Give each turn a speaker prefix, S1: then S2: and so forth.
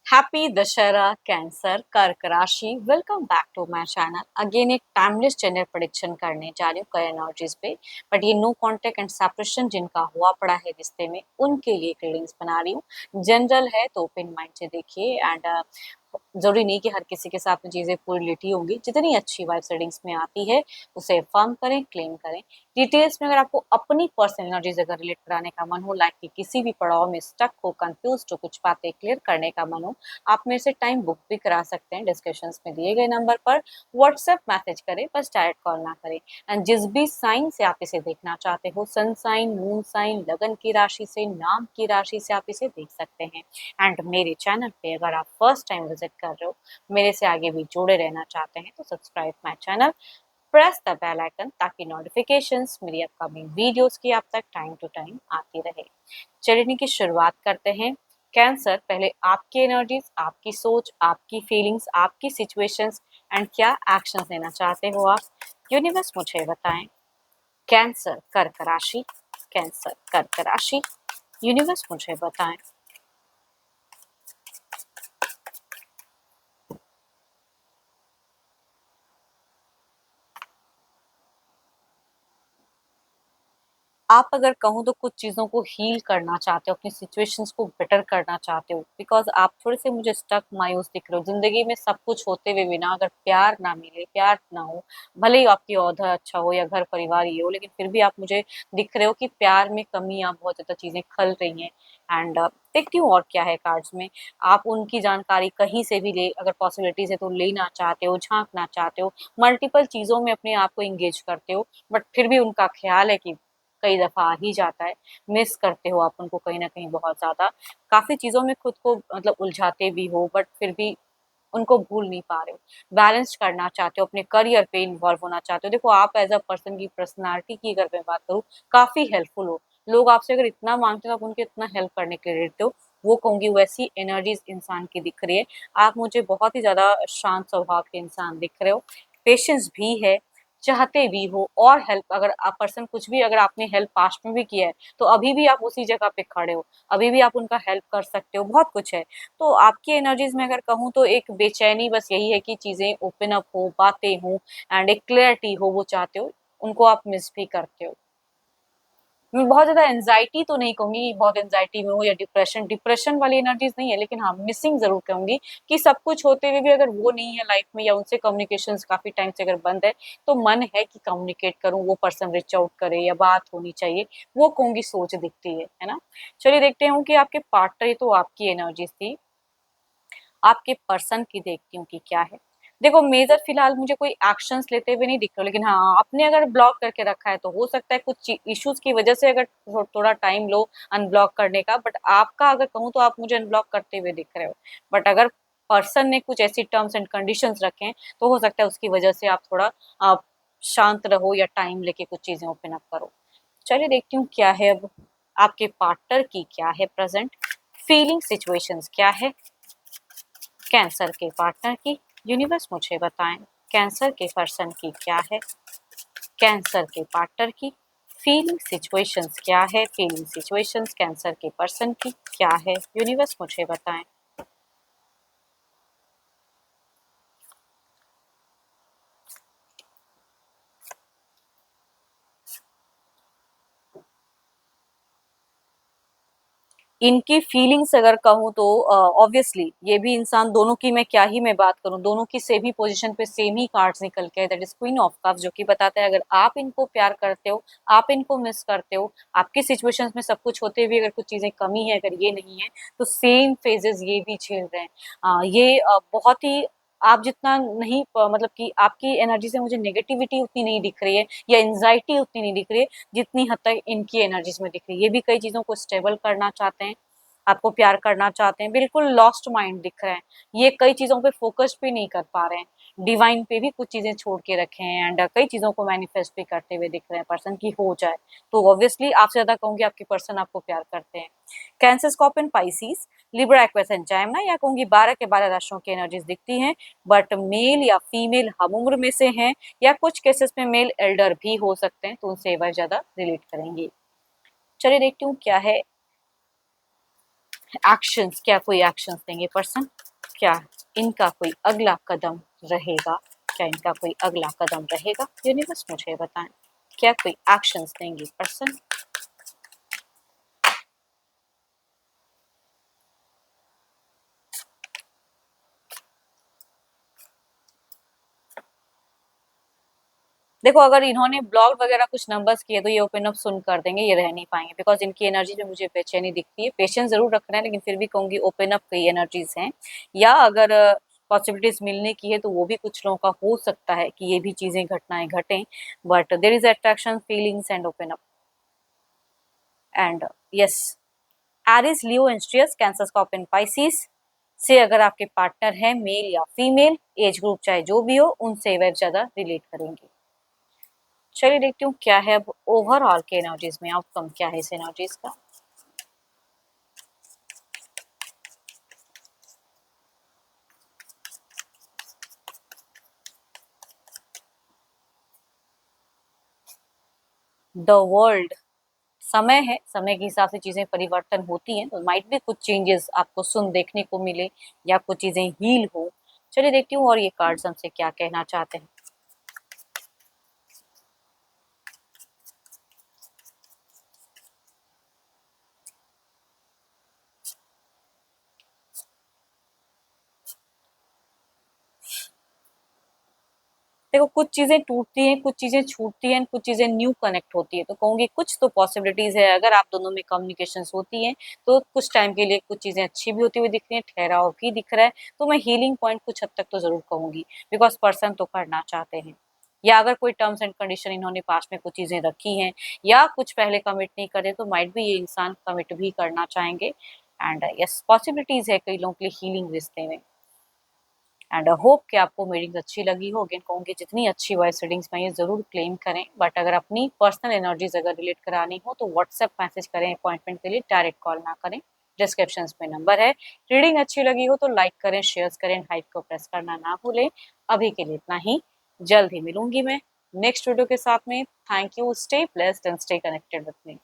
S1: Happy Dussehra cancer कर्क राशि। Welcome back to my channel. Again एक टाइमलेस जेंडर प्रेडिक्शन करने जा रही हूँ कई एनर्जीज पे। बट ये नो कांटेक्ट एंड सेपरेशन जिनका हुआ पड़ा है रिश्ते में, उनके लिए रीडिंग्स बना रही हूँ। जनरल है तो ओपन माइंड से देखिए एंड जरूरी नहीं कि हर किसी के साथ में चीजें पूरी लिटी होंगी। जितनी अच्छी वाइब्स रीडिंग्स में आती है उसे फर्म करें, क्लेम करें। डिटेल्स में अगर आपको अपनी पर्सनल एनर्जीज अगर रिलेट कराने का मन हो, लाइक कि किसी भी पड़ाव में स्टक हो, कंफ्यूज हो, कुछ बातें क्लियर करने का मन हो, आप मेरे से टाइम बुक भी करा सकते हैं। डिस्कशंस में दिए गए नंबर पर व्हाट्सएप मैसेज करें, बस डायरेक्ट कॉल ना करें। एंड जिस भी साइन से आप इसे देखना चाहते हो, सन साइन, मून साइन, लगन की राशि से, नाम की राशि से आप इसे देख सकते हैं। एंड मेरे चैनल पे अगर आप फर्स्ट टाइम विजिट कर रहे हो, मेरे से आगे भी जुड़े रहना चाहते हैं, तो subscribe my channel, press the bell icon ताकि नोटिफिकेशंस मेरी अपकमिंग वीडियोस की आप तक टाइम टू टाइम आती रहे। चलिए की शुरुआत करते हैं। कैंसर, पहले आपकी एनर्जीज, आपकी सोच, आपकी फीलिंग्स, आपकी सिचुएशंस एंड क्या एक्शंस लेना चाहते हो आप, यूनिवर्स मुझे बताएं। कैंसर कर्क राशि, कैंसर कर्क राशि, यूनिवर्स मुझे बताएं। आप अगर कहूँ तो कुछ चीज़ों को हील करना चाहते हो, अपनी सिचुएशंस को बेटर करना चाहते हो, बिकॉज़ आप थोड़े से मुझे स्टक, मायूस दिख रहे हो। ज़िंदगी में सब कुछ होते हुए भी ना अगर प्यार ना मिले, प्यार ना हो, भले ही आपकी ओहदा अच्छा हो या घर परिवार ये हो, लेकिन फिर भी आप मुझे दिख रहे हो कि प्यार में कमियाँ, बहुत ज़्यादा चीज़ें खल रही हैं। एंड देखती हूँ और क्या है कार्ड्स में। आप उनकी जानकारी कहीं से भी ले, अगर पॉसिबिलिटीज़ है तो लेना चाहते हो, झाँकना चाहते हो, मल्टीपल चीज़ों में अपने आप को एंगेज करते हो, बट फिर भी उनका ख़्याल है कि कई दफ़ा आ ही जाता है। मिस करते हो आप उनको कहीं न कहीं बहुत ज़्यादा। काफ़ी चीज़ों में खुद को मतलब उलझाते भी हो, बट फिर भी उनको भूल नहीं पा रहे हो। बैलेंस करना चाहते हो, अपने करियर पे इन्वॉल्व होना चाहते हो। देखो, आप एज़ अ पर्सन की पर्सनैलिटी की अगर मैं बात करूँ, काफ़ी हेल्पफुल हो। लोग आपसे अगर इतना माँगते हो, आप उनको इतना हेल्प करने के लिए रहते हो। वो कहूँगी वैसी एनर्जीज़ इंसान की दिख रही है। आप मुझे बहुत ही ज़्यादा शांत स्वभाव के इंसान दिख रहे हो। पेशेंस भी है, चाहते भी हो, और हेल्प अगर आप पर्सन कुछ भी अगर आपने हेल्प पास्ट में भी किया है, तो अभी भी आप उसी जगह पे खड़े हो, अभी भी आप उनका हेल्प कर सकते हो, बहुत कुछ है। तो आपकी एनर्जीज़ में अगर कहूँ तो एक बेचैनी बस यही है कि चीज़ें ओपन अप हो, बातें हों एंड एक क्लैरिटी हो, वो चाहते हो, उनको आप मिस भी करते हो। मैं बहुत ज़्यादा एंग्ज़ायटी तो नहीं कहूँगी, बहुत एंग्ज़ायटी में हूँ या डिप्रेशन, डिप्रेशन वाली एनर्जीज़ नहीं है, लेकिन हाँ, मिसिंग ज़रूर कहूँगी कि सब कुछ होते हुए भी अगर वो नहीं है लाइफ़ में या उनसे कम्युनिकेशंस काफ़ी टाइम से अगर बंद है, तो मन है कि कम्युनिकेट करूँ, वो पर्सन रीच आउट करे या बात होनी चाहिए, वो कहूँगी सोच दिखती है ना? चलिए देखते हैं कि आपके पार्टनर, ये तो आपकी एनर्जीज़ थी। आपके पर्सन की देखती हूँ कि क्या है। देखो, मेजर फिलहाल मुझे कोई एक्शंस लेते हुए नहीं दिख रहे, लेकिन हाँ, आपने अगर ब्लॉक करके रखा है तो हो सकता है कुछ इश्यूज की वजह से अगर थोड़ा टाइम लो अनब्लॉक करने का। बट आपका अगर कहूँ तो आप मुझे अनब्लॉक करते हुए दिख रहे हो। बट अगर पर्सन ने कुछ ऐसी टर्म्स एंड कंडीशंस रखे हैं, तो हो सकता है उसकी वजह से आप थोड़ा शांत रहो या टाइम लेके कुछ चीजें ओपन अप करो। चलिए देखती हूँ क्या है अब आपके पार्टनर की क्या है प्रेजेंट फीलिंग सिचुएशंस क्या है कैंसर के पार्टनर की। यूनिवर्स मुझे बताएं, कैंसर के पर्सन की क्या है, कैंसर के पार्टनर की फीलिंग सिचुएशंस क्या है, फीलिंग सिचुएशंस कैंसर के पर्सन की क्या है, यूनिवर्स मुझे बताएं। इनकी फीलिंग्स अगर कहूँ तो ऑब्वियसली ये भी इंसान, दोनों की मैं क्या ही मैं बात करूँ, दोनों की सेम ही पोजीशन पे सेम ही कार्ड्स निकल के, that is queen of cups, जो कि बताता है अगर आप इनको प्यार करते हो, आप इनको मिस करते हो, आपकी सिचुएशंस में सब कुछ होते हुए अगर कुछ चीजें कमी है, अगर ये नहीं है, तो सेम फेजेस ये भी झेल रहे हैं। ये बहुत ही, आप जितना नहीं मतलब कि आपकी एनर्जी से मुझे नेगेटिविटी उतनी नहीं दिख रही है या एंजाइटी उतनी नहीं दिख रही है जितनी हद तक इनकी एनर्जीज में दिख रही है। ये भी कई चीज़ों को स्टेबल करना चाहते हैं, आपको प्यार करना चाहते हैं, बिल्कुल लॉस्ट माइंड दिख रहे हैं। ये कई चीज़ों पे फ़ोकस भी नहीं कर पा रहे हैं। डिवाइन पे भी कुछ चीज़ें छोड़ के रखे हैं एंड कई चीज़ों को मैनिफेस्ट भी करते हुए दिख रहे हैं पर्सन की हो जाए। तो ऑब्वियसली आपसे ज़्यादा कहूँगी आपके पर्सन आपको प्यार करते हैं। Cancer, Scorpion, Pisces, Libra, Aquarius and Gemini, या कहूँगी 12 के 12 राशियों की एनर्जीज दिखती हैं, बट मेल या फीमेल हम उम्र में से हैं, या कुछ केसेस में मेल एल्डर भी हो सकते हैं, तो उनसे एक बार ज़्यादा रिलेट करेंगे। चलिए देखती हूँ क्या है एक्शंस, क्या कोई एक्शंस देंगे पर्सन, क्या इनका कोई अगला कदम रहेगा, क्या इनका कोई अगला कदम रहेगा, यूनिवर्स मुझे बताएं, क्या कोई एक्शंस देंगे पर्सन। देखो अगर इन्होंने ब्लॉग वगैरह कुछ नंबर्स किए तो ये ओपन अप सुन कर देंगे, ये रह नहीं पाएंगे बिकॉज इनकी एनर्जी में मुझे बेचैनी दिखती है। पेशेंस जरूर रखना है लेकिन फिर भी कहूंगी ओपन अप कई एनर्जीज हैं, या अगर पॉसिबिलिटीज मिलने की है तो वो भी कुछ लोगों का हो सकता है कि ये भी चीजें घटनाएं घटें, but there is attraction feelings and open up and yes. Aries, Leo, एंस्ट्रियस, कैंसर, स्कॉर्पियन, पाइसिस से अगर आपके पार्टनर है मेल या फीमेल, एज ग्रुप चाहे जो भी हो, उनसे वह ज्यादा रिलेट करेंगे। चलिए देखती हूँ क्या है अब ओवरऑल के एनर्जीज में आउटकम क्या है इस एनर्जीज का। द वर्ल्ड, समय है, समय के हिसाब से चीजें परिवर्तन होती हैं तो माइट भी कुछ चेंजेस आपको सुन देखने को मिले या कुछ चीजें हील हो। चलिए देखती हूँ और ये कार्ड्स हमसे क्या कहना चाहते हैं। देखो कुछ चीजें टूटती हैं, कुछ चीजें छूटती हैं, कुछ चीजें न्यू कनेक्ट होती है, तो कहूंगी कुछ तो पॉसिबिलिटीज है अगर आप दोनों में कम्युनिकेशन होती है तो कुछ टाइम के लिए कुछ चीजें अच्छी भी होती हुई दिख रही है, ठहराव भी दिख रहा है, तो मैं हीलिंग पॉइंट कुछ हद तक तो जरूर कहूंगी बिकॉज पर्सन तो करना चाहते हैं। या अगर कोई टर्म्स एंड कंडीशन इन्होंने पास में कुछ चीजें रखी हैं या कुछ पहले कमिट नहीं करे तो माइट भी ये इंसान कमिट भी करना चाहेंगे। एंड यस, पॉसिबिलिटीज है कई लोगों के लिए हीलिंग रिश्ते में। एंड होप कि आपको रीडिंग्स अच्छी लगी हो। अगेन कहूँगी जितनी अच्छी वॉइस रीडिंग्स में ये जरूर क्लेम करें, बट अगर अपनी पर्सनल एनर्जीज अगर रिलेट करानी हो तो व्हाट्सएप मैसेज करें अपॉइंटमेंट के लिए, डायरेक्ट कॉल ना करें। डिस्क्रिप्शन में नंबर है। रीडिंग अच्छी लगी हो तो लाइक करें, शेयर करें, हाइप को प्रेस करना ना भूलें। अभी के लिए इतना ही, जल्द ही मिलूंगी मैं नेक्स्ट वीडियो के साथ में। Thank you, stay blessed and stay connected with me.